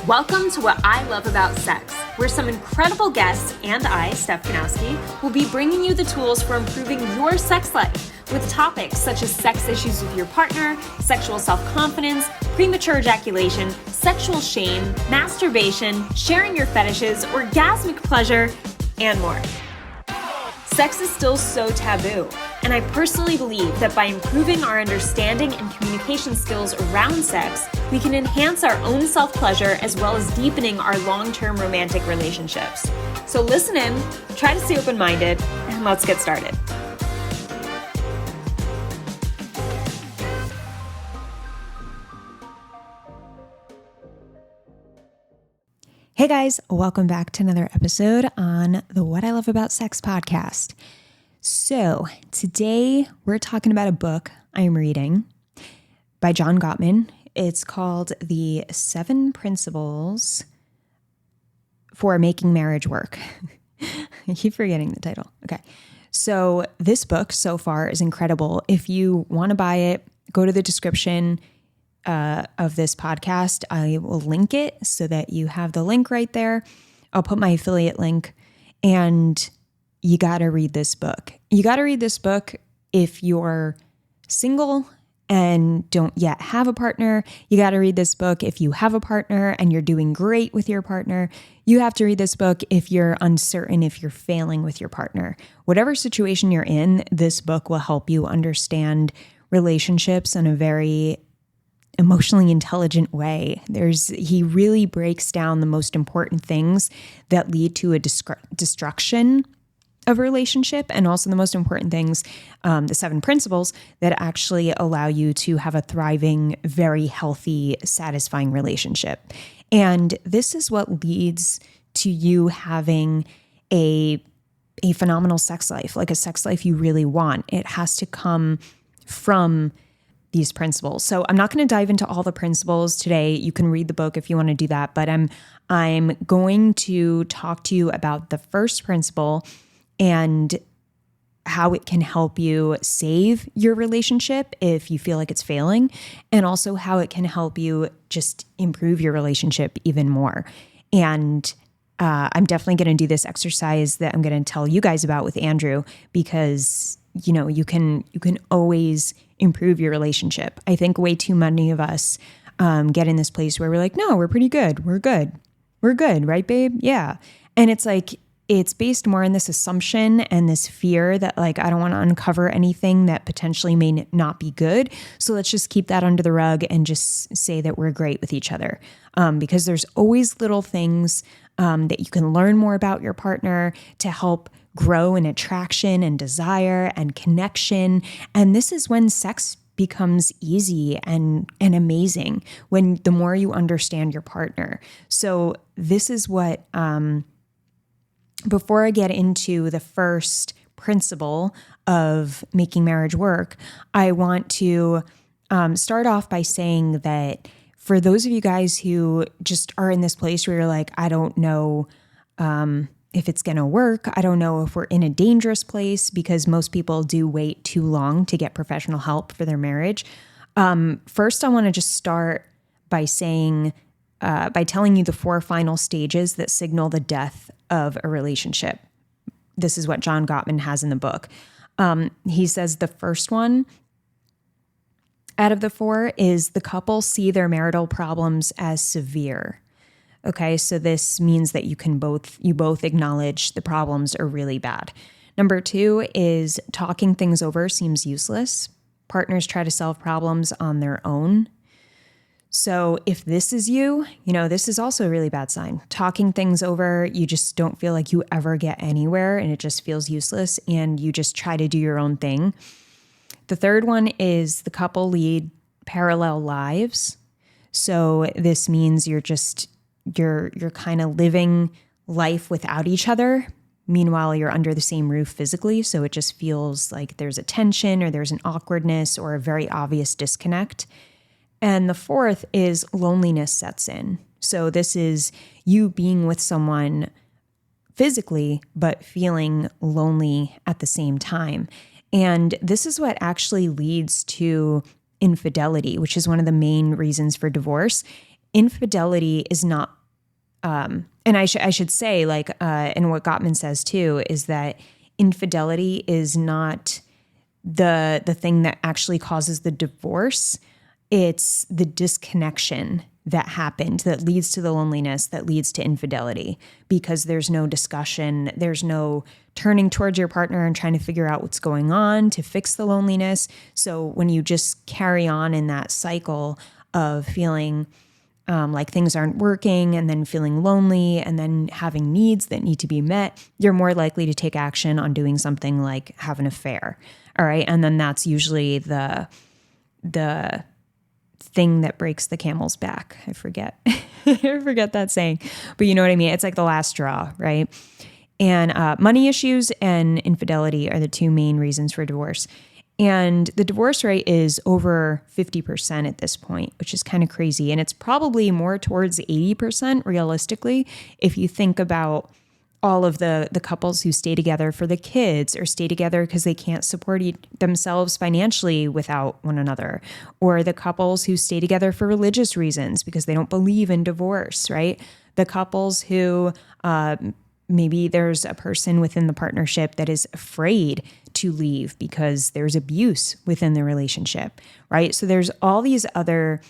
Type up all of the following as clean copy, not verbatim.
Welcome to What I Love About Sex, where some incredible guests and I, Steph Kanowski, will be bringing you the tools for improving your sex life with topics such as sex issues with your partner, sexual self-confidence, premature ejaculation, sexual shame, masturbation, sharing your fetishes, orgasmic pleasure, and more. Sex is still so taboo, and I personally believe that by improving our understanding and communication skills around sex, we can enhance our own self-pleasure as well as deepening our long-term romantic relationships. So listen in, try to stay open-minded, and let's get started. Hey guys, welcome back to another episode on the What I Love About Sex podcast. So today we're talking about a book I'm reading by John Gottman. It's called The 7 Principles for Making Marriage Work. I keep forgetting the title. Okay. So this book so far is incredible. If you want to buy it, go to the description of this podcast. I will link it so that you have the link right there. I'll put my affiliate link, and you got to read this book. You got to read this book if you're single and don't yet have a partner. You got to read this book if you have a partner and you're doing great with your partner. You have to read this book if you're uncertain, if you're failing with your partner. Whatever situation you're in, this book will help you understand relationships in a very emotionally intelligent way. He really breaks down the most important things that lead to a destruction of a relationship, and also the most important things, the 7 principles that actually allow you to have a thriving, very healthy, satisfying relationship. And this is what leads to you having a phenomenal sex life, like a sex life you really want. It has to come from these principles. So I'm not going to dive into all the principles today. You can read the book if you want to do that, but I'm going to talk to you about the first principle and how it can help you save your relationship if you feel like it's failing, and also how it can help you just improve your relationship even more. And I'm definitely going to do this exercise that I'm going to tell you guys about with Andrew, because you can always improve your relationship. I think way too many of us get in this place where we're like, no, we're pretty good. We're good, right, babe? Yeah. And it's like, it's based more on this assumption and this fear that like, I don't want to uncover anything that potentially may not be good. So let's just keep that under the rug and just say that we're great with each other. Because there's always little things that you can learn more about your partner to help grow in attraction and desire and connection. And this is when sex becomes easy and amazing, when the more you understand your partner. So this is what, before I get into the first principle of making marriage work, I want to start off by saying that for those of you guys who just are in this place where you're like, I don't know if it's going to work. I don't know if we're in a dangerous place, because most people do wait too long to get professional help for their marriage. First, I want to just start by saying, by telling you the 4 final stages that signal the death of a relationship. This is what John Gottman has in the book. He says the first one out of the 4 is the couple see their marital problems as severe. Okay, so this means that you both acknowledge the problems are really bad. Number 2 is talking things over seems useless. Partners try to solve problems on their own. So if this is you, this is also a really bad sign. Talking things over, you just don't feel like you ever get anywhere, and it just feels useless, and you just try to do your own thing. The third one is the couple lead parallel lives. So this means you're kind of living life without each other. Meanwhile, you're under the same roof physically. So it just feels like there's a tension, or there's an awkwardness, or a very obvious disconnect. And the fourth is loneliness sets in. So this is you being with someone physically, but feeling lonely at the same time. And this is what actually leads to infidelity, which is one of the main reasons for divorce. infidelity is not, and I should say, like, and what Gottman says too, is that infidelity is not the thing that actually causes the divorce. It's the disconnection that happened that leads to the loneliness, that leads to infidelity, because there's no discussion, there's no turning towards your partner and trying to figure out what's going on to fix the loneliness. So when you just carry on in that cycle of feeling like things aren't working, and then feeling lonely, and then having needs that need to be met, you're more likely to take action on doing something like have an affair. All right. And then that's usually the thing that breaks the camel's back. I forget that saying, but you know what I mean? It's like the last straw, right? And money issues and infidelity are the two main reasons for divorce. And the divorce rate is over 50% at this point, which is kind of crazy. And it's probably more towards 80% realistically if you think about all of the couples who stay together for the kids, or stay together because they can't support themselves financially without one another, or the couples who stay together for religious reasons because they don't believe in divorce, right? The couples who maybe there's a person within the partnership that is afraid to leave because there's abuse within the relationship, right? So there's all these other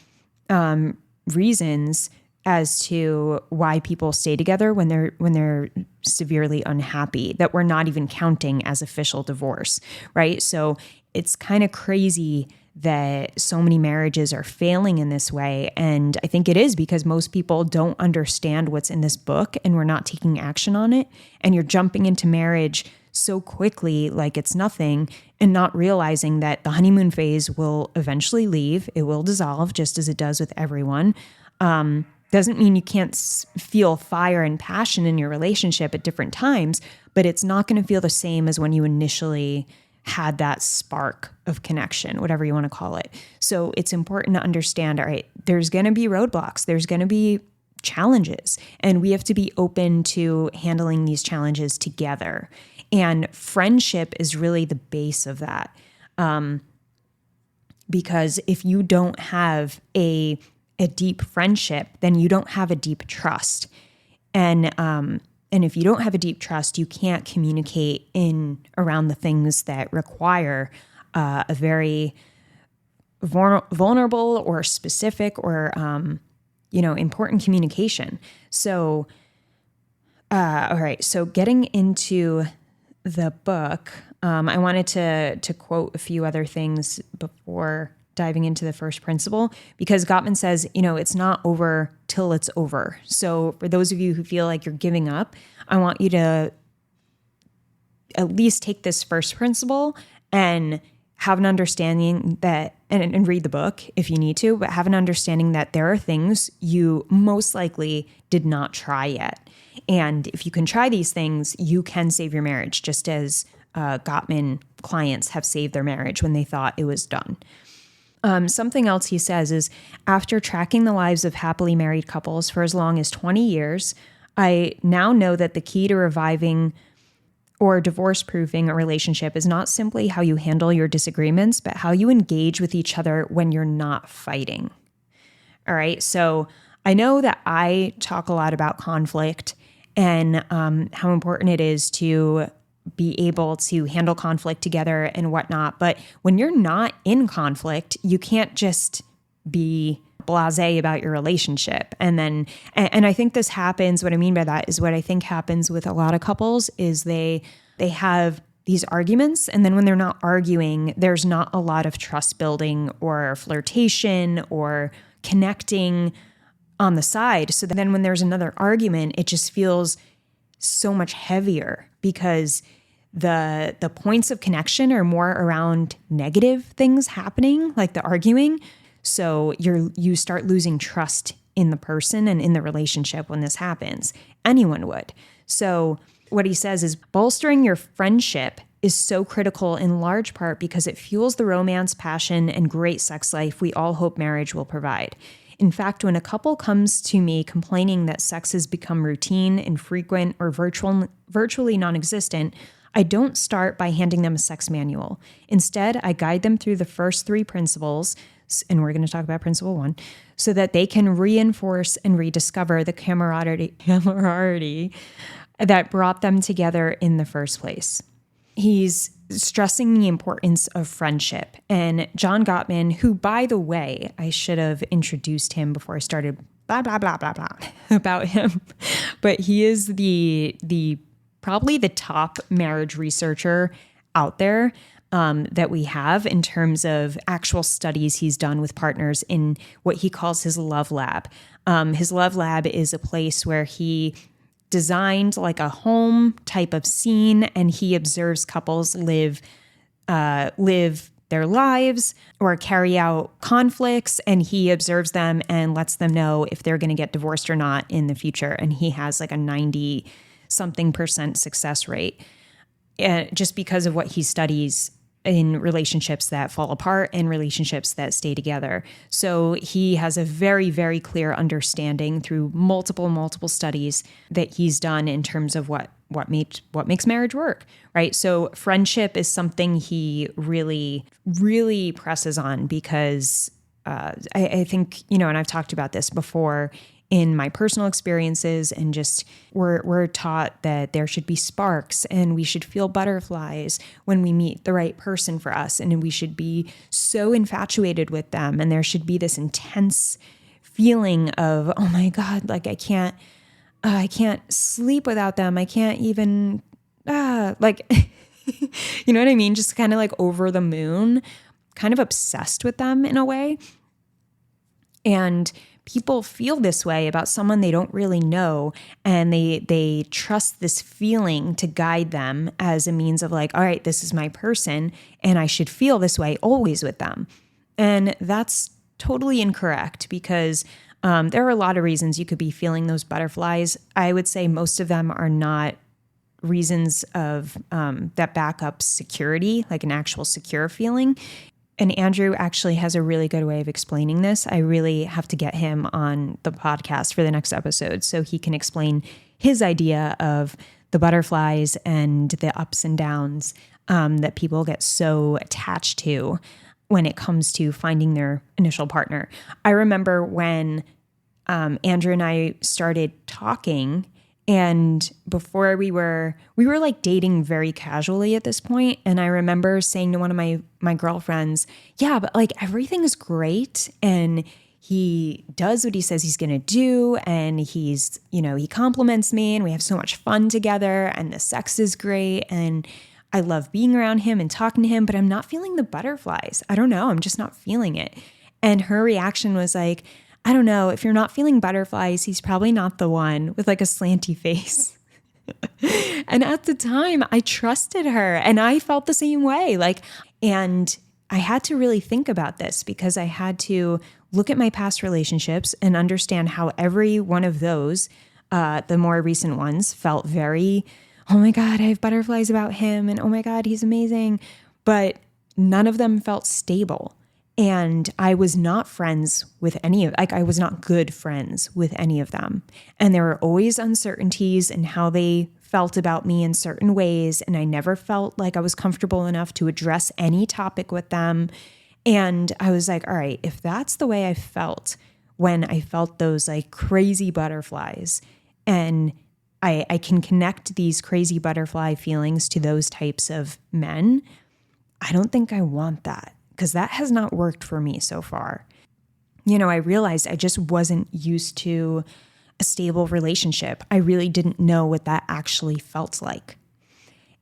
reasons as to why people stay together when they're severely unhappy that we're not even counting as official divorce, right? So it's kind of crazy that so many marriages are failing in this way. And I think it is because most people don't understand what's in this book, and we're not taking action on it. And you're jumping into marriage so quickly, like it's nothing, and not realizing that the honeymoon phase will eventually leave. It will dissolve, just as it does with everyone. Doesn't mean you can't feel fire and passion in your relationship at different times, but it's not going to feel the same as when you initially had that spark of connection, whatever you want to call it. So it's important to understand, all right, there's going to be roadblocks, there's going to be challenges, and we have to be open to handling these challenges together. And friendship is really the base of that. Because if you don't have a deep friendship, then you don't have a deep trust. And if you don't have a deep trust, you can't communicate around the things that require a very vulnerable or specific or important communication. So, all right. So getting into the book, I wanted to quote a few other things before diving into the first principle, because Gottman says, it's not over till it's over. So for those of you who feel like you're giving up, I want you to at least take this first principle and have an understanding that, and read the book if you need to, but have an understanding that there are things you most likely did not try yet. And if you can try these things, you can save your marriage, just as Gottman clients have saved their marriage when they thought it was done. Something else he says is, after tracking the lives of happily married couples for as long as 20 years, I now know that the key to reviving or divorce-proofing a relationship is not simply how you handle your disagreements, but how you engage with each other when you're not fighting. All right, so I know that I talk a lot about conflict and how important it is to be able to handle conflict together and whatnot. But when you're not in conflict, you can't just be blasé about your relationship. And I think this happens, what I mean by that is what I think happens with a lot of couples is they have these arguments, and then when they're not arguing, there's not a lot of trust building or flirtation or connecting on the side. So then when there's another argument, it just feels so much heavier, because the points of connection are more around negative things happening, like the arguing. So you start losing trust in the person and in the relationship when this happens. Anyone would. So what he says is, bolstering your friendship is so critical in large part because it fuels the romance, passion, and great sex life we all hope marriage will provide. In fact, when a couple comes to me complaining that sex has become routine, infrequent, or virtually non-existent, I don't start by handing them a sex manual. Instead, I guide them through the first 3 principles, and we're going to talk about principle 1, so that they can reinforce and rediscover the camaraderie that brought them together in the first place. He's stressing the importance of friendship. And John Gottman, who, by the way, I should have introduced him before I started blah, blah, blah, blah, blah about him. But he is the probably the top marriage researcher out there that we have in terms of actual studies he's done with partners in what he calls his love lab. His love lab is a place where he designed like a home type of scene, and he observes couples live their lives or carry out conflicts, and he observes them and lets them know if they're going to get divorced or not in the future. And he has like a 90-something% success rate just because of what he studies in relationships that fall apart and relationships that stay together. So he has a very, very clear understanding through multiple studies that he's done in terms of what makes marriage work, right? So friendship is something he really, really presses on because I think, and I've talked about this before in my personal experiences, and just we're taught that there should be sparks and we should feel butterflies when we meet the right person for us, and we should be so infatuated with them, and there should be this intense feeling of, oh my God, like I can't sleep without them. I can't even like you know what I mean? Just kind of like over the moon, kind of obsessed with them in a way. And people feel this way about someone they don't really know, and they trust this feeling to guide them as a means of like, all right, this is my person, and I should feel this way always with them. And that's totally incorrect because there are a lot of reasons you could be feeling those butterflies. I would say most of them are not reasons of that back up security, like an actual secure feeling. And Andrew actually has a really good way of explaining this. I really have to get him on the podcast for the next episode so he can explain his idea of the butterflies and the ups and downs that people get so attached to when it comes to finding their initial partner. I remember when Andrew and I started talking, and before we were like dating very casually at this point. And I remember saying to one of my girlfriends, yeah, but like everything is great. And he does what he says he's going to do. And he's, he compliments me and we have so much fun together and the sex is great. And I love being around him and talking to him, but I'm not feeling the butterflies. I don't know. I'm just not feeling it. And her reaction was like, I don't know, if you're not feeling butterflies, he's probably not the one, with like a slanty face. And at the time I trusted her and I felt the same way. And I had to really think about this because I had to look at my past relationships and understand how every one of those, the more recent ones, felt very, oh my God, I have butterflies about him. And oh my God, he's amazing. But none of them felt stable. And I was not friends with I was not good friends with any of them. And there were always uncertainties in how they felt about me in certain ways. And I never felt like I was comfortable enough to address any topic with them. And I was like, all right, if that's the way I felt when I felt those like crazy butterflies, and I can connect these crazy butterfly feelings to those types of men, I don't think I want that. Because that has not worked for me so far. I realized I just wasn't used to a stable relationship. I really didn't know what that actually felt like.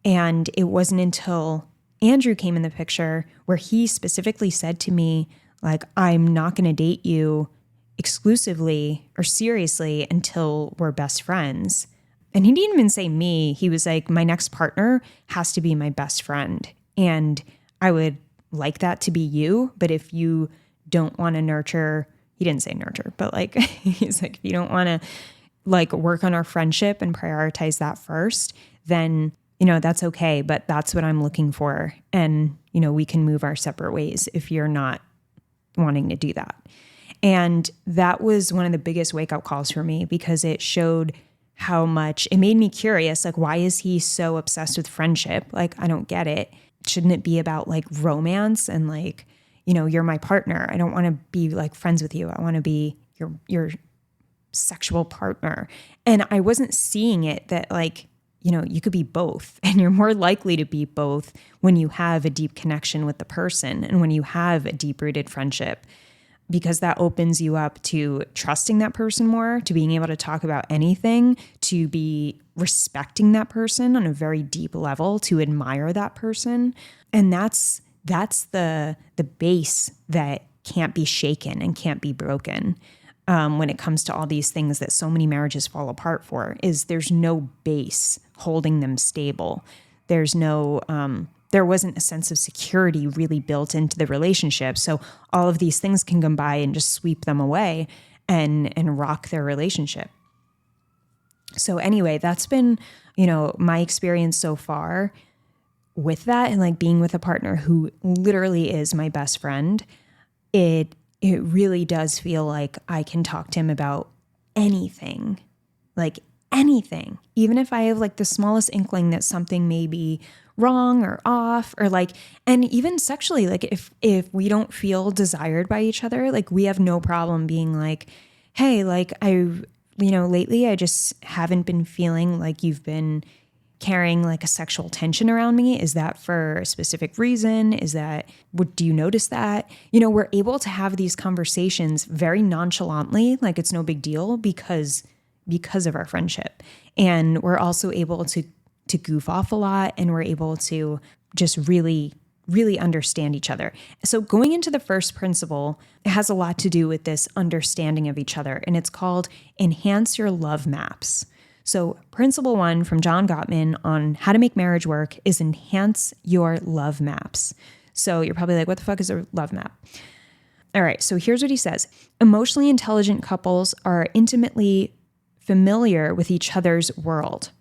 And it wasn't until Andrew came in the picture where he specifically said to me, like, I'm not going to date you exclusively or seriously until we're best friends. And he didn't even say me. He was like, my next partner has to be my best friend. And I would like that to be you, but if you don't want to nurture, he didn't say nurture, but like he's like, if you don't want to like work on our friendship and prioritize that first, then that's okay, but that's what I'm looking for, and we can move our separate ways if you're not wanting to do that. And that was one of the biggest wake up calls for me because it showed how much it made me curious. Like, why is he so obsessed with friendship? Like, I don't get it. Shouldn't it be about like romance and like, you're my partner. I don't want to be like friends with you. I want to be your sexual partner. And I wasn't seeing it that like, you could be both, and you're more likely to be both when you have a deep connection with the person and when you have a deep-rooted friendship, because that opens you up to trusting that person more, to being able to talk about anything, to be respecting that person on a very deep level, to admire that person. And that's the base that can't be shaken and can't be broken. When it comes to all these things that so many marriages fall apart for, is there's no base holding them stable. There's no, there wasn't a sense of security really built into the relationship. So all of these things can come by and just sweep them away and rock their relationship. So anyway, that's been, my experience so far with that, and like being with a partner who literally is my best friend. It really does feel like I can talk to him about anything, like anything, even if I have like the smallest inkling that something may be wrong or off, or like, and even sexually, like if we don't feel desired by each other, like we have no problem being like, hey, like lately I just haven't been feeling like you've been carrying like a sexual tension around me. Is that for a specific reason? Do you notice that? We're able to have these conversations very nonchalantly, like it's no big deal because of our friendship. And we're also able to goof off a lot, and we're able to just really, really understand each other. So going into the first principle, it has a lot to do with this understanding of each other, and it's called enhance your love maps. So principle 1 from John Gottman on how to make marriage work is enhance your love maps. So you're probably like, what the fuck is a love map? All right, so here's what he says. Emotionally intelligent couples are intimately familiar with each other's world.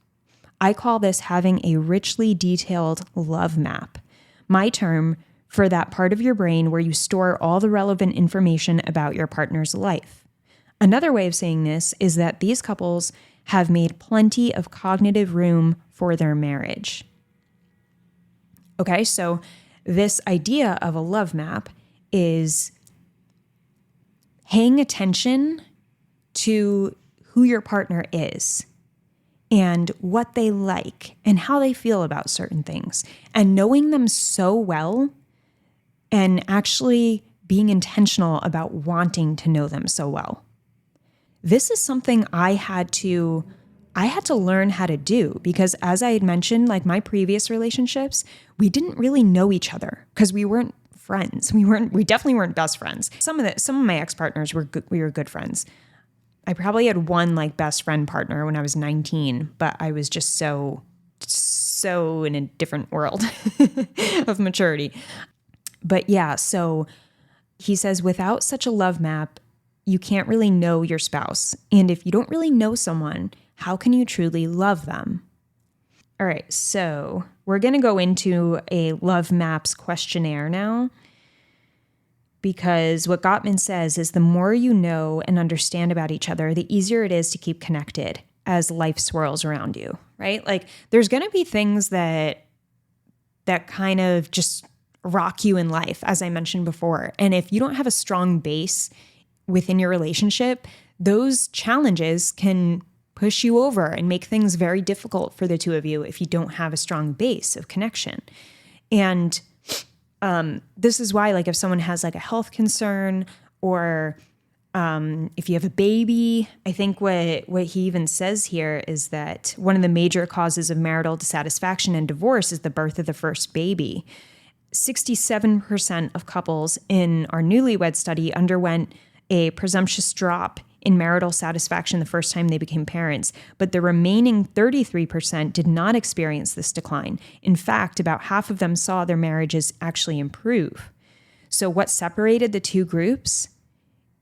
I call this having a richly detailed love map, my term for that part of your brain where you store all the relevant information about your partner's life. Another way of saying this is that these couples have made plenty of cognitive room for their marriage. Okay, so this idea of a love map is paying attention to who your partner is and what they like and how they feel about certain things, and knowing them so well and actually being intentional about wanting to know them so well. This is something I had to learn how to do, because as I had mentioned, like my previous relationships, we didn't really know each other because we weren't friends. We definitely weren't best friends. Some of my ex-partners we were good friends. I probably had one like best friend partner when I was 19, but I was just so in a different world of maturity. But yeah, so he says, without such a love map, you can't really know your spouse. And if you don't really know someone, how can you truly love them? All right, so we're going to go into a love maps questionnaire now, because what Gottman says is the more you know and understand about each other, the easier it is to keep connected as life swirls around you, right? Like there's going to be things that kind of just rock you in life, as I mentioned before. And if you don't have a strong base within your relationship, those challenges can push you over and make things very difficult for the two of you if you don't have a strong base of connection. And this is why, like, if someone has like a health concern, or if you have a baby, I think what he even says here is that one of the major causes of marital dissatisfaction and divorce is the birth of the first baby. 67% of couples in our newlywed study underwent a presumptuous drop in marital satisfaction the first time they became parents, but the remaining 33% did not experience this decline. In fact, about half of them saw their marriages actually improve. So what separated the two groups?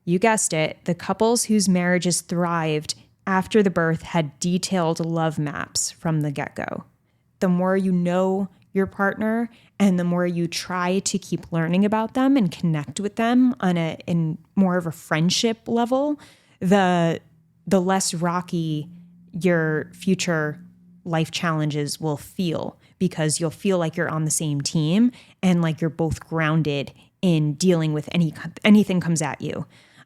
You guessed it, the couples whose marriages thrived after the birth had detailed love maps from the get-go. The more you know your partner and the more you try to keep learning about them and connect with them in more of a friendship level, the less rocky your future life challenges will feel, because you'll feel like you're on the same team and like you're both grounded in dealing with anything comes at you.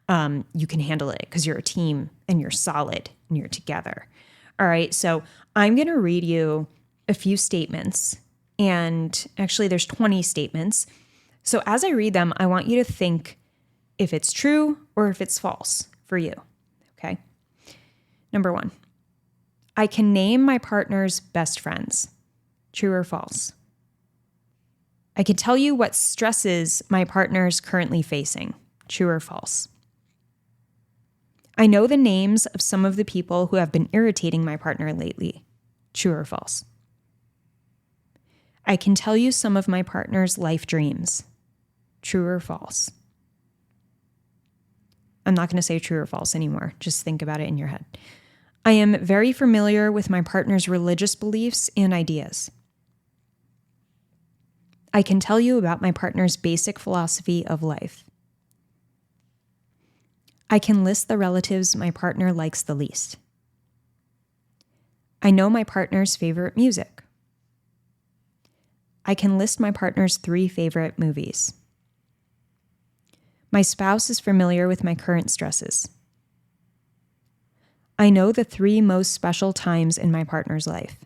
You can handle it because you're a team and you're solid and you're together. All right. So I'm going to read you a few statements, and actually there's 20 statements. So as I read them, I want you to think if it's true or if it's false for you. Okay. Number 1, I can name my partner's best friends. True or false? I can tell you what stresses my partner's currently facing. True or false? I know the names of some of the people who have been irritating my partner lately. True or false? I can tell you some of my partner's life dreams. True or false? I'm not going to say true or false anymore. Just think about it in your head. I am very familiar with my partner's religious beliefs and ideas. I can tell you about my partner's basic philosophy of life. I can list the relatives my partner likes the least. I know my partner's favorite music. I can list my partner's 3 favorite movies. My spouse is familiar with my current stresses. I know the 3 most special times in my partner's life.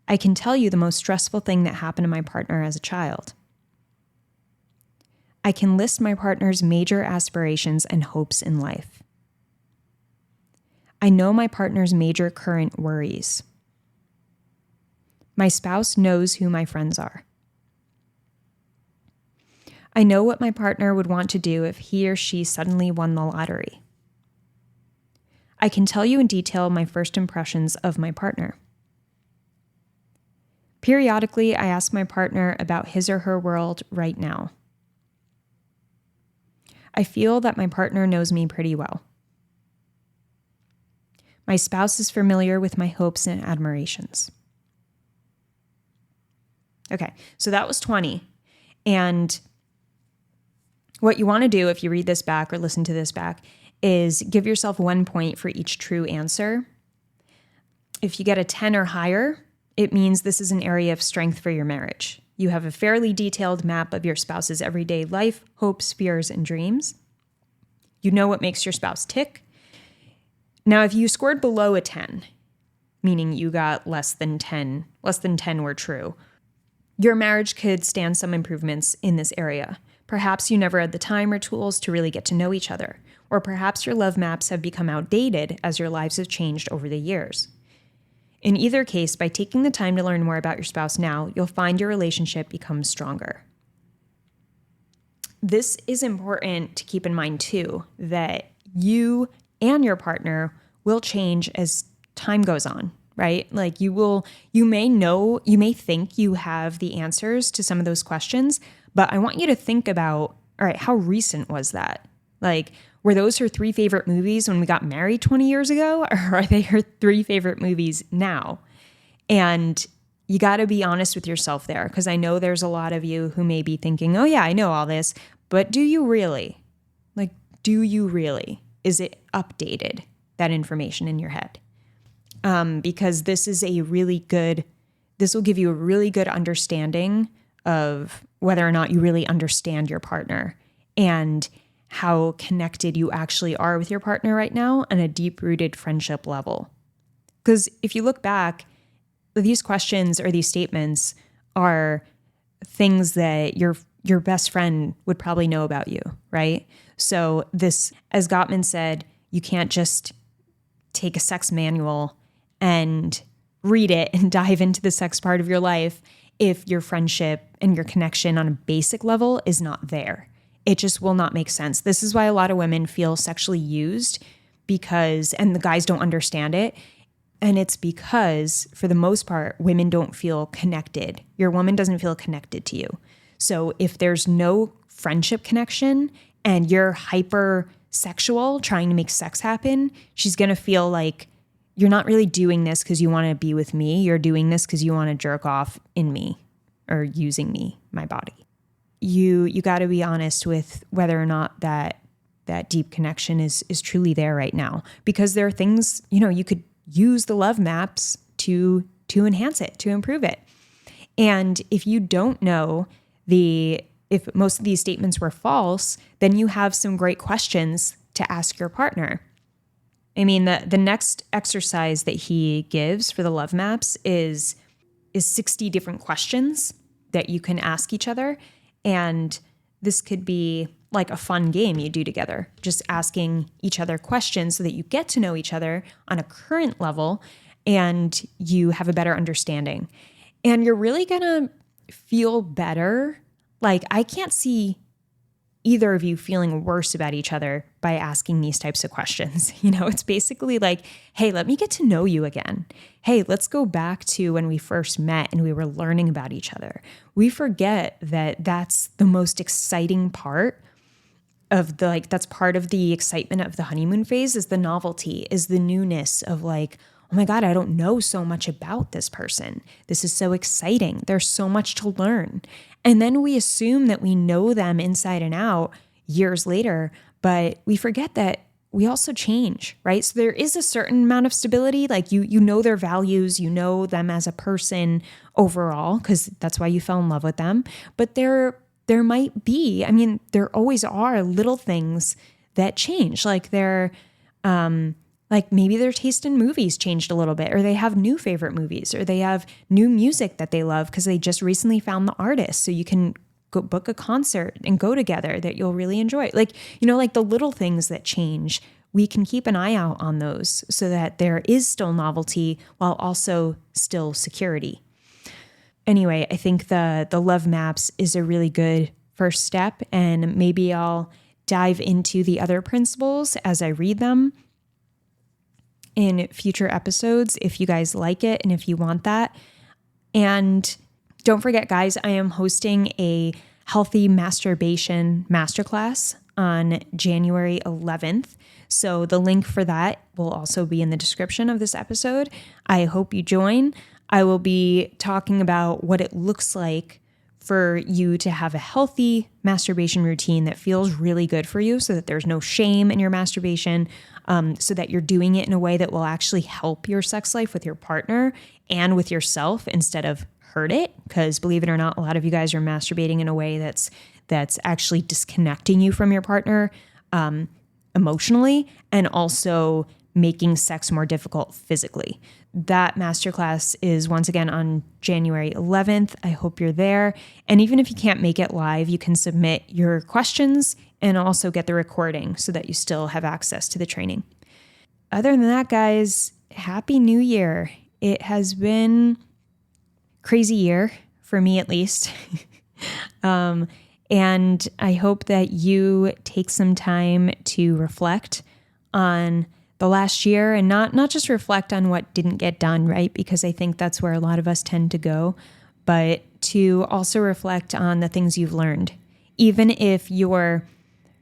I can tell you the most stressful thing that happened to my partner as a child. I can list my partner's major aspirations and hopes in life. I know my partner's major current worries. My spouse knows who my friends are. I know what my partner would want to do if he or she suddenly won the lottery. I can tell you in detail my first impressions of my partner. Periodically, I ask my partner about his or her world right now. I feel that my partner knows me pretty well. My spouse is familiar with my hopes and admirations. Okay, so that was 20. And what you want to do if you read this back or listen to this back is give yourself 1 point for each true answer. If you get a 10 or higher, it means this is an area of strength for your marriage. You have a fairly detailed map of your spouse's everyday life, hopes, fears, and dreams. You know what makes your spouse tick. Now, if you scored below a 10, meaning you got less than 10 were true, your marriage could stand some improvements in this area. Perhaps you never had the time or tools to really get to know each other, or perhaps your love maps have become outdated as your lives have changed over the years. In either case, by taking the time to learn more about your spouse now, you'll find your relationship becomes stronger. This is important to keep in mind too, that you and your partner will change as time goes on, right? Like you may think you have the answers to some of those questions, but I want you to think about, all right, how recent was that? Like, were those her 3 favorite movies when we got married 20 years ago? Or are they her 3 favorite movies now? And you got to be honest with yourself there, because I know there's a lot of you who may be thinking, oh yeah, I know all this, but do you really? Like, do you really? Is it updated, that information in your head? Because this will give you a really good understanding of whether or not you really understand your partner and how connected you actually are with your partner right now on a deep-rooted friendship level. Because if you look back, these questions or these statements are things that your best friend would probably know about you, right? So this, as Gottman said, you can't just take a sex manual and read it and dive into the sex part of your life if your friendship and your connection on a basic level is not there. It just will not make sense. This is why a lot of women feel sexually used and the guys don't understand it. And it's because, for the most part, women don't feel connected. Your woman doesn't feel connected to you. So if there's no friendship connection and you're hyper sexual trying to make sex happen, she's going to feel like you're not really doing this because you want to be with me. You're doing this because you want to jerk off in me or using me, my body. You got to be honest with whether or not that that deep connection is truly there right now, because there are things, you could use the love maps to enhance it, to improve it. And if you don't know if most of these statements were false, then you have some great questions to ask your partner. I mean, the next exercise that he gives for the love maps is 60 different questions that you can ask each other. And this could be like a fun game you do together, just asking each other questions so that you get to know each other on a current level and you have a better understanding. And you're really going to feel better. Like, I can't see either of you feeling worse about each other by asking these types of questions. It's basically like, hey, let me get to know you again. Hey, let's go back to when we first met and we were learning about each other. We forget that that's the most exciting part of that's part of the excitement of the honeymoon phase, is the novelty, is the newness of like, oh my God, I don't know so much about this person. This is so exciting. There's so much to learn. And then we assume that we know them inside and out years later, but we forget that we also change, right? So there is a certain amount of stability. Like you know their values, you know them as a person overall, because that's why you fell in love with them. But there might be, there always are little things that change. Like like maybe their taste in movies changed a little bit, or they have new favorite movies, or they have new music that they love because they just recently found the artist. So you can go book a concert and go together that you'll really enjoy. Like the little things that change, we can keep an eye out on those so that there is still novelty while also still security. Anyway, I think the love maps is a really good first step, and maybe I'll dive into the other principles as I read them in future episodes if you guys like it and if you want that. And don't forget, guys, I am hosting a healthy masturbation masterclass on January 11th. So the link for that will also be in the description of this episode. I hope you join. I will be talking about what it looks like for you to have a healthy masturbation routine that feels really good for you, so that there's no shame in your masturbation, so that you're doing it in a way that will actually help your sex life with your partner and with yourself instead of hurt it. Because believe it or not, a lot of you guys are masturbating in a way that's actually disconnecting you from your partner emotionally, and also making sex more difficult physically. That masterclass is once again on January 11th. I hope you're there. And even if you can't make it live, you can submit your questions and also get the recording so that you still have access to the training. Other than that, guys, Happy New Year. It has been a crazy year, for me at least. And I hope that you take some time to reflect on the last year, and not just reflect on what didn't get done, right? Because I think that's where a lot of us tend to go, but to also reflect on the things you've learned. Even if your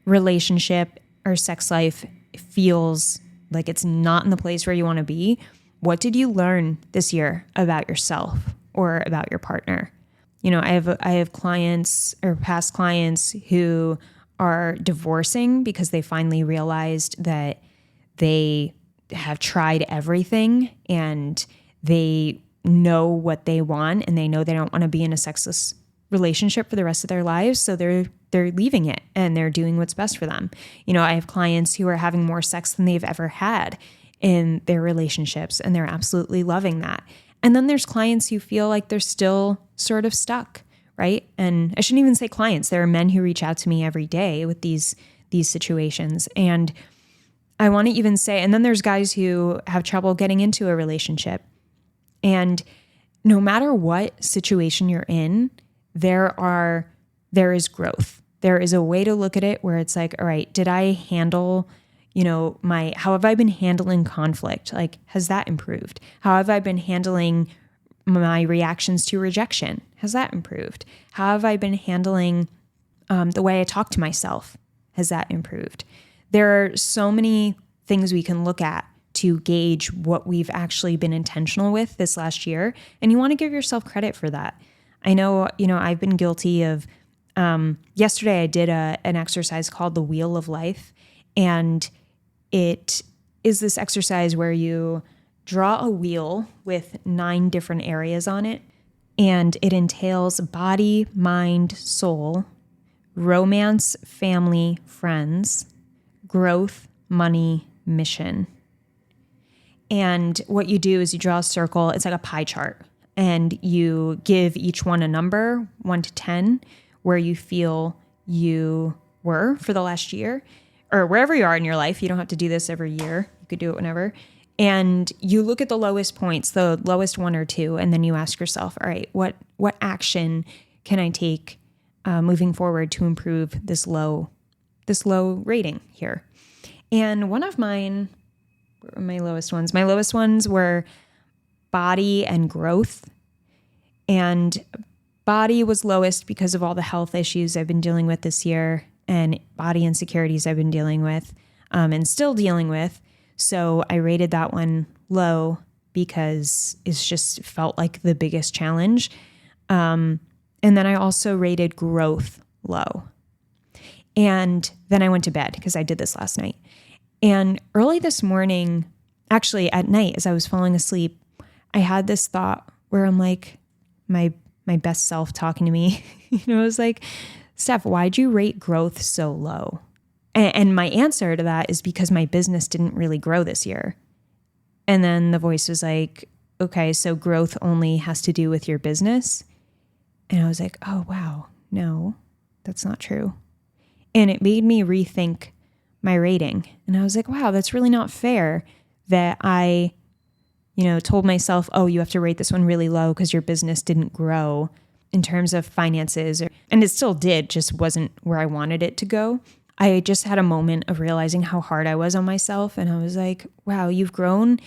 relationship or sex life feels like it's not in the place where you want to be, what did you learn this year about yourself or about your partner? I have clients or past clients who are divorcing because they finally realized that they have tried everything and they know what they want, and they know they don't want to be in a sexless relationship for the rest of their lives. So they're leaving it and they're doing what's best for them. I have clients who are having more sex than they've ever had in their relationships, and they're absolutely loving that. And then there's clients who feel like they're still sort of stuck, right? And I shouldn't even say clients. There are men who reach out to me every day with these situations. And I want to even say, and then there's guys who have trouble getting into a relationship. And no matter what situation you're in, there is growth. There is a way to look at it where it's like, all right, did I handle, how have I been handling conflict? Like, has that improved? How have I been handling my reactions to rejection? Has that improved? How have I been handling the way I talk to myself? Has that improved? There are so many things we can look at to gauge what we've actually been intentional with this last year. And you want to give yourself credit for that. I know, I've been guilty of, yesterday I did an exercise called the Wheel of Life. And it is this exercise where you draw a wheel with 9 different areas on it. And it entails body, mind, soul, romance, family, friends, growth, money, mission. And what you do is you draw a circle. It's like a pie chart. And you give each one a number, 1 to 10, where you feel you were for the last year, or wherever you are in your life. You don't have to do this every year. You could do it whenever. And you look at the lowest points, the lowest 1 or 2, and then you ask yourself, all right, what action can I take moving forward to improve this low rating here? And one of mine, what were my lowest ones? My lowest ones were body and growth. And body was lowest because of all the health issues I've been dealing with this year and body insecurities I've been dealing with and still dealing with. So I rated that one low because it's just felt like the biggest challenge. And then I also rated growth low. And then I went to bed because I did this last night. And early this morning, actually at night as I was falling asleep, I had this thought where I'm like, my best self talking to me, I was like, Steph, why'd you rate growth so low? And my answer to that is because my business didn't really grow this year. And then the voice was like, okay, so growth only has to do with your business. And I was like, oh, wow, no, that's not true. And it made me rethink my rating. And I was like, wow, that's really not fair that I told myself, oh, you have to rate this one really low because your business didn't grow in terms of finances. And it still did, just wasn't where I wanted it to go. I just had a moment of realizing how hard I was on myself. And I was like, wow, you've grown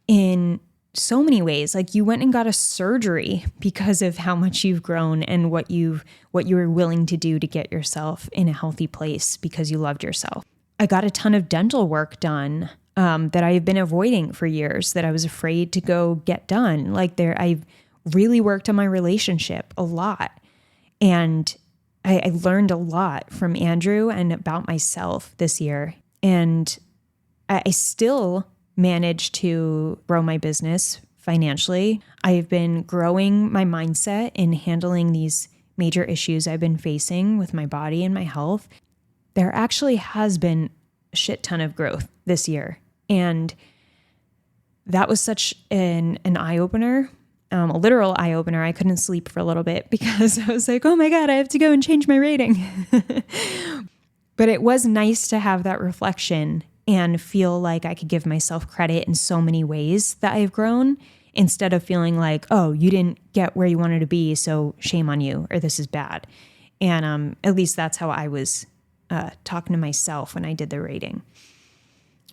in so many ways. Like you went and got a surgery because of how much you've grown and what you were willing to do to get yourself in a healthy place because you loved yourself. I got a ton of dental work done that I've been avoiding for years that I was afraid to go get done. I've really worked on my relationship a lot. And I learned a lot from Andrew and about myself this year. And I still managed to grow my business financially. I've been growing my mindset in handling these major issues I've been facing with my body and my health. There actually has been a shit ton of growth this year. And that was such an eye-opener, a literal eye-opener. I couldn't sleep for a little bit because I was like, oh my God, I have to go and change my rating. But it was nice to have that reflection and feel like I could give myself credit in so many ways that I've grown instead of feeling like, oh, you didn't get where you wanted to be, so shame on you, or this is bad. And at least that's how I was talking to myself when I did the rating.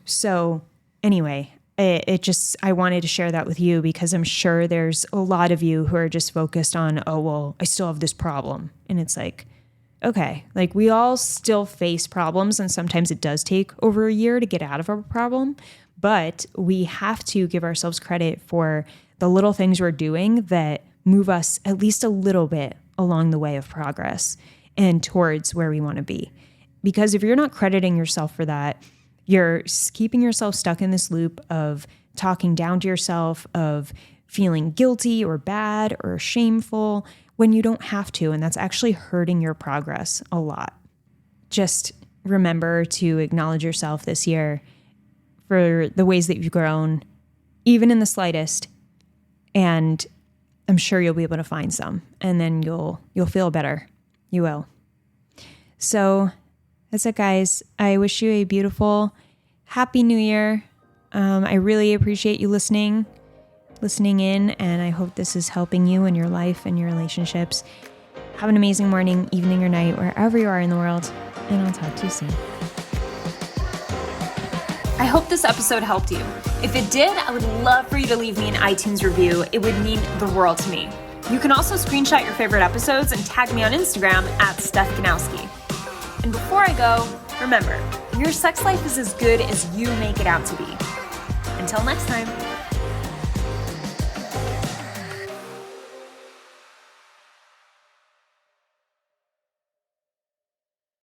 So anyway, I wanted to share that with you because I'm sure there's a lot of you who are just focused on, oh, well, I still have this problem. And it's like, okay, like we all still face problems and sometimes it does take over a year to get out of a problem, but we have to give ourselves credit for the little things we're doing that move us at least a little bit along the way of progress and towards where we want to be. Because if you're not crediting yourself for that, you're keeping yourself stuck in this loop of talking down to yourself, of feeling guilty or bad or shameful when you don't have to. And that's actually hurting your progress a lot. Just remember to acknowledge yourself this year for the ways that you've grown, even in the slightest. And I'm sure you'll be able to find some, and then you'll feel better. You will. So that's it, guys. I wish you a beautiful, happy new year. I really appreciate you listening in, and I hope this is helping you in your life and your relationships. Have an amazing morning, evening, or night, wherever you are in the world, and I'll talk to you soon. I hope this episode helped you. If it did, I would love for you to leave me an iTunes review. It would mean the world to me. You can also screenshot your favorite episodes and tag me on Instagram at Steph Ganowski. And before I go, remember, your sex life is as good as you make it out to be. Until next time.